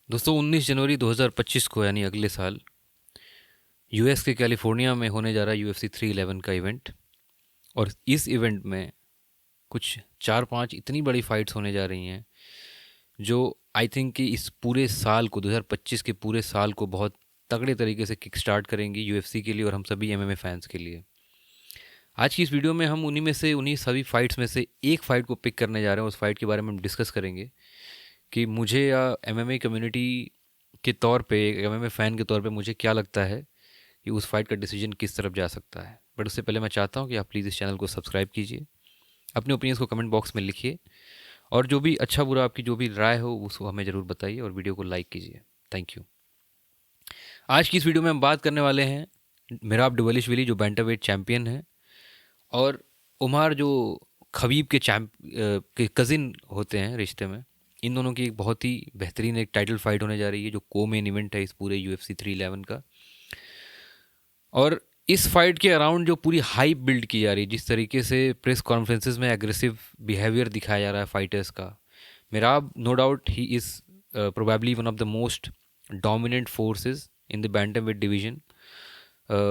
दोस्तों 19 जनवरी 2025 को यानी अगले साल यूएस के कैलिफोर्निया में होने जा रहा है यूएफसी 311 का इवेंट। और इस इवेंट में कुछ 4-5 इतनी बड़ी फाइट्स होने जा रही हैं जो आई थिंक कि इस पूरे साल को 2025 के पूरे साल को बहुत तगड़े तरीके से किक स्टार्ट करेंगी यूएफसी के लिए और हम सभी एमएमए फैंस के लिए। आज की इस वीडियो में हम उन्हीं सभी फाइट्स में से एक फ़ाइट को पिक करने जा रहे हैं। उस फाइट के बारे में हम डिस्कस करेंगे कि मुझे या एमएमए कम्युनिटी के तौर पे, एमएमए फ़ैन के तौर पे मुझे क्या लगता है कि उस फाइट का डिसीजन किस तरफ जा सकता है। बट उससे पहले मैं चाहता हूँ कि आप प्लीज़ इस चैनल को सब्सक्राइब कीजिए, अपने ओपिनियंस को कमेंट बॉक्स में लिखिए और जो भी अच्छा बुरा आपकी जो भी राय हो उसको हमें ज़रूर बताइए और वीडियो को लाइक कीजिए। Thank you. आज की इस वीडियो में हम बात करने वाले हैं मिराब डुवलिशविली जो बैंटरवेट चैम्पियन है, और उमर जो खबीब के कज़िन होते हैं रिश्ते में। इन दोनों की एक बहुत ही बेहतरीन एक टाइटल फाइट होने जा रही है जो को मेन इवेंट है इस पूरे यूएफसी 311 का। और इस फाइट के अराउंड जो पूरी हाइप बिल्ड की जा रही है, जिस तरीके से प्रेस कॉन्फ्रेंसेस में एग्रेसिव बिहेवियर दिखाया जा रहा है फाइटर्स का, Merab no doubt he is probably one of the most dominant forces in the bantamweight division.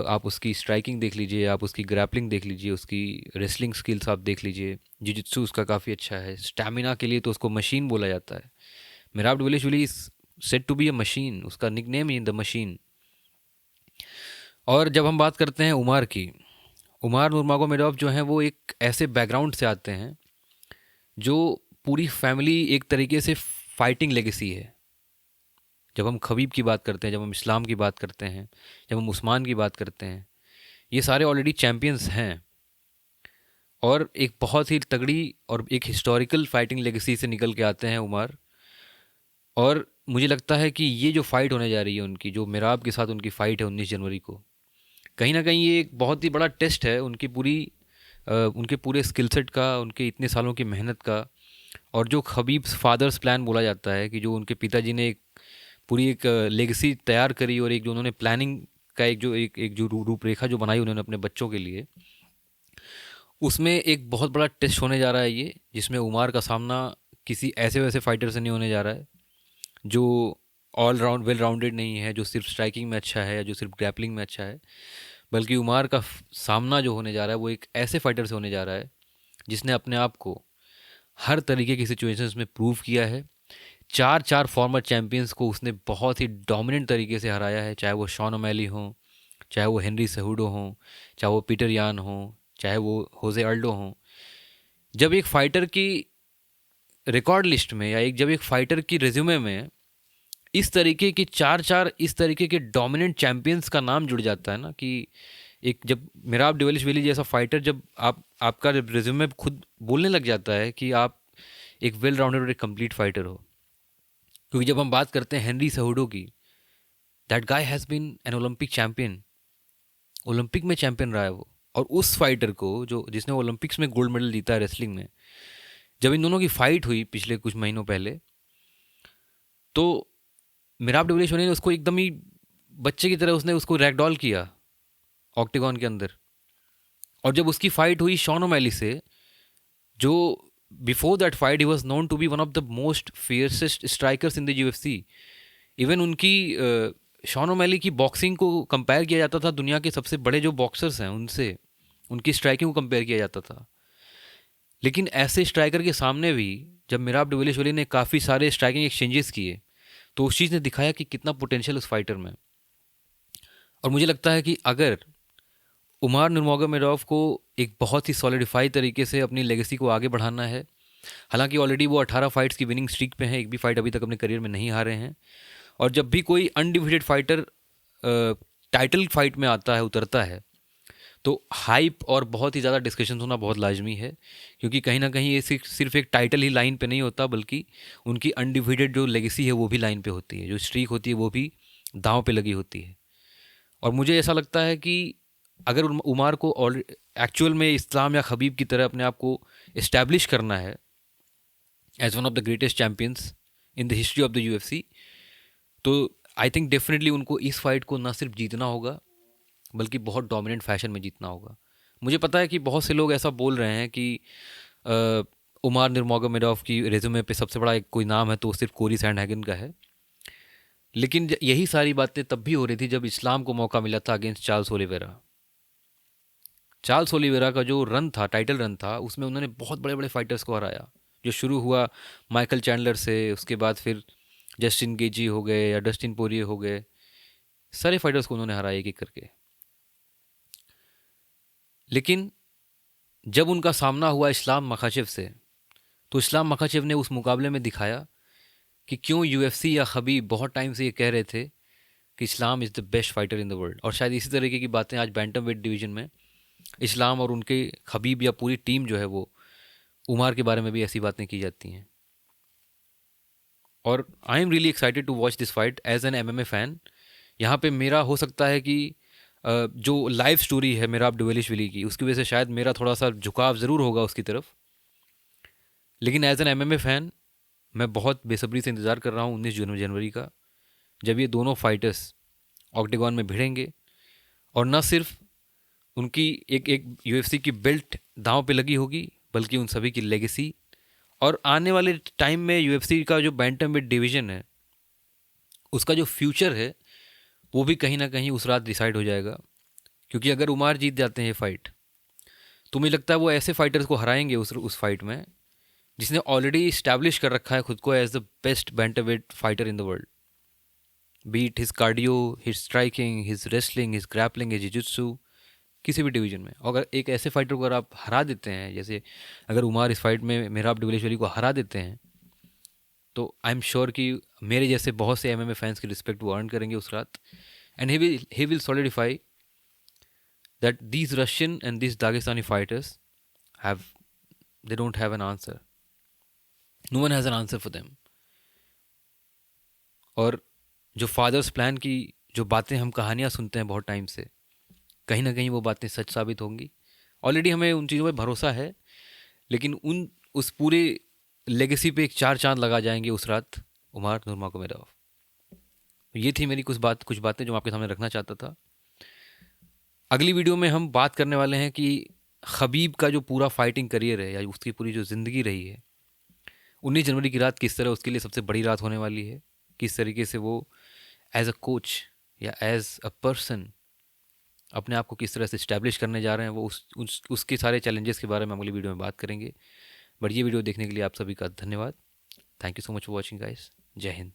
आप उसकी स्ट्राइकिंग देख लीजिए, आप उसकी ग्रैपलिंग देख लीजिए, उसकी रेसलिंग स्किल्स आप देख लीजिए, जिजित्सु उसका काफ़ी अच्छा है, स्टैमिना के लिए तो उसको मशीन बोला जाता है। Merab Dvalishvili is said to be a machine, उसका निकनेम ही द मशीन। और जब हम बात करते हैं उमर की, उमर नूरमागोमेडोव जो हैं वो एक ऐसे बैकग्राउंड से आते हैं जो पूरी फैमिली एक तरीके से फाइटिंग लेगेसी है। जब हम खबीब की बात करते हैं, जब हम इस्लाम की बात करते हैं, जब हम उस्मान की बात करते हैं, ये सारे ऑलरेडी चैम्पियंस हैं और एक बहुत ही तगड़ी और एक हिस्टोरिकल फाइटिंग लेगेसी से निकल के आते हैं उमर। और मुझे लगता है कि ये जो फाइट होने जा रही है उनकी, जो मिराब के साथ उनकी फ़ाइट है 19 जनवरी को, कहीं ना कहीं ये एक बहुत ही बड़ा टेस्ट है उनकी पूरी उनके पूरे स्किल सेट का, उनके इतने सालों की मेहनत का। और जो खबीब्स फादर्स प्लान बोला जाता है कि जो उनके पिताजी ने एक पूरी एक लेगेसी तैयार करी और एक जो उन्होंने प्लानिंग का एक जो रूपरेखा जो बनाई उन्होंने अपने बच्चों के लिए, उसमें एक बहुत बड़ा टेस्ट होने जा रहा है ये, जिसमें उमर का सामना किसी ऐसे वैसे फाइटर से नहीं होने जा रहा है जो ऑल राउंड वेल राउंडेड नहीं है, जो सिर्फ स्ट्राइकिंग में अच्छा है या जो सिर्फ ग्रैपलिंग में अच्छा है। बल्कि उमर का सामना जो होने जा रहा है वो एक ऐसे फाइटर से होने जा रहा है जिसने अपने आप को हर तरीके की सिचुएशंस में प्रूव किया है। चार चार फॉर्मर चैंपियंस को उसने बहुत ही डोमिनेंट तरीके से हराया है, चाहे वो शॉन ओमैली हो, चाहे वो हेनरी सेहुडो हो, चाहे वो पीटर यान हो, चाहे वो होजे अल्डो हो। जब एक फाइटर की रिकॉर्ड लिस्ट में या जब एक फाइटर की रिज्यूमे में इस तरीके की चार चार इस तरीके के डोमिनेंट चैंपियंस का नाम जुड़ जाता है ना, कि एक जब मिराब डिवलिशविली जैसा फाइटर, जब आपका रिज्यूमे खुद बोलने लग जाता है कि आप एक वेल राउंडेड और एक कंप्लीट फाइटर हो। क्योंकि जब हम बात करते हैं हेनरी सेहुडो की, that guy has been an Olympic champion, Olympic में चैंपियन रहा है वो। और उस फाइटर को जो जिसने ओलंपिक्स में गोल्ड मेडल जीता है रेसलिंग में, जब इन दोनों की फाइट हुई पिछले कुछ महीनों पहले, तो मिराब डिविलियर्स ने उसको एकदम ही बच्चे की तरह उसने उसको रैगडॉल किया ऑक्टेगॉन के अंदर। और जब उसकी फाइट हुई शॉन ओमैली से, जो before that fight he was known to be one of the most fiercest strikers in the UFC. Even उनकी शॉन ओमैली की बॉक्सिंग को कंपेयर किया जाता था दुनिया के सबसे बड़े जो बॉक्सर्स हैं उनसे, उनकी स्ट्राइकिंग को कंपेयर किया जाता था। लेकिन ऐसे स्ट्राइकर के सामने भी जब मिराब डिविलियर्स ने काफ़ी सारे स्ट्राइकिंग एक्सचेंजेस किए, तो उस चीज़ ने दिखाया कि कितना पोटेंशियल उस फाइटर में। और मुझे लगता है कि अगर उमर नूरमागोमेडोव को एक बहुत ही सॉलिडिफाई तरीके से अपनी लेगेसी को आगे बढ़ाना है, हालांकि ऑलरेडी वो 18 फाइट्स की विनिंग स्ट्रीक पे हैं, एक भी फाइट अभी तक अपने करियर में नहीं हारे हैं। और जब भी कोई अनडिफिटेड फाइटर टाइटल फाइट में आता है, उतरता है, तो हाइप और बहुत ही ज़्यादा डिस्कशन होना बहुत लाजमी है। क्योंकि कहीं ना कहीं ये सिर्फ एक टाइटल ही लाइन पे नहीं होता, बल्कि उनकी अनडिफिटेड जो लेगेसी है वो भी लाइन पे होती है, जो स्ट्रीक होती है वो भी दांव पे लगी होती है। और मुझे ऐसा लगता है कि अगर उमर को एक्चुअल में इस्लाम या खबीब की तरह अपने आप को इस्टेब्लिश करना है as one of the greatest champions in the history of the UFC, तो आई थिंक डेफिनेटली उनको इस फाइट को ना सिर्फ जीतना होगा बल्कि बहुत डोमिनेंट फैशन में जीतना होगा। मुझे पता है कि बहुत से लोग ऐसा बोल रहे हैं कि उमर नूरमागोमेडोव की रेज्यूमे पे सबसे बड़ा एक कोई नाम है तो वो सिर्फ कोरी सैंडहैगन का है। लेकिन यही सारी बातें तब भी हो रही थी जब इस्लाम को मौका मिला था against Charles Oliveira. Charles Oliveira का जो रन था, टाइटल रन था, उसमें उन्होंने बहुत बड़े बड़े फाइटर्स को हराया। जो शुरू हुआ माइकल चैंडलर से, उसके बाद फिर जस्टिन गेजी हो गए या डस्टिन पोरिये हो गए, सारे फाइटर्स को उन्होंने हराया एक एक करके। लेकिन जब उनका सामना हुआ इस्लाम मखाचिव से, तो इस्लाम मखाचिव ने उस मुकाबले में दिखाया कि क्यों यूएफसी या खबीब बहुत टाइम से ये कह रहे थे कि Islam is the best fighter in the world. और शायद इसी तरीके की बातें आज बैंटम वेट डिवीजन में इस्लाम और उनके खबीब या पूरी टीम जो है वो उमार के बारे में भी ऐसी बातें की जाती हैं। और I am really excited to watch this fight as an MMA fan. यहाँ पे मेरा हो सकता है कि जो लाइव स्टोरी है मेराब डुवेलिशविली की, उसकी वजह से शायद मेरा थोड़ा सा झुकाव ज़रूर होगा उसकी तरफ। लेकिन एज एन एमएमए फ़ैन मैं बहुत बेसब्री से इंतज़ार कर रहा हूँ 19 जनवरी का, जब ये दोनों फाइटर्स ऑक्टेगॉन में भिड़ेंगे। और न सिर्फ उनकी एक एक यूएफसी की बेल्ट दांव पे लगी होगी, बल्कि उन सभी की लेगेसी और आने वाले टाइम में यूएफसी का जो बैंटमवेट डिवीज़न है उसका जो फ्यूचर है वो भी कहीं ना कहीं उस रात डिसाइड हो जाएगा। क्योंकि अगर उमार जीत जाते हैं ये फाइट, तो मुझे लगता है वो ऐसे फाइटर्स को हराएंगे उस फाइट में जिसने ऑलरेडी इस्टेब्लिश कर रखा है खुद को as the best bantamweight fighter in the world. Beat his cardio, his striking, his wrestling, his grappling, his jiu-jitsu, किसी भी डिवीजन में। और अगर एक ऐसे फाइटर को अगर आप हरा देते हैं, जैसे अगर उमार इस फाइट में मेहराब डुवेलिशविली को हरा देते हैं, तो आई एम श्योर कि मेरे जैसे बहुत से एमएमए फैंस की रिस्पेक्ट वो अर्न करेंगे उस रात। And he will solidify that these Russian and these Dagestani fighters have they don't have an answer, no one has an answer for them. और जो फादर्स प्लान की जो बातें हम कहानियाँ सुनते हैं बहुत टाइम से, कहीं ना कहीं वो बातें सच साबित होंगी। ऑलरेडी हमें उन चीज़ों में भरोसा है, लेकिन उस पूरे लेगेसी पे एक चार चांद लगा जाएंगे उस रात उमार नूरमागोमेडोव। ये थी मेरी कुछ बातें जो मैं आपके सामने रखना चाहता था। अगली वीडियो में हम बात करने वाले हैं कि खबीब का जो पूरा फाइटिंग करियर है या उसकी पूरी जो ज़िंदगी रही है, 19 जनवरी की रात किस तरह उसके लिए सबसे बड़ी रात होने वाली है, किस तरीके से वो एज अ कोच या एज अ पर्सन अपने आप को किस तरह से इस्टेब्लिश करने जा रहे हैं, वो उसके सारे चैलेंजेस के बारे में अगली वीडियो में बात करेंगे। बट ये वीडियो देखने के लिए आप सभी का धन्यवाद। Thank you so much for watching guys. जय हिंद।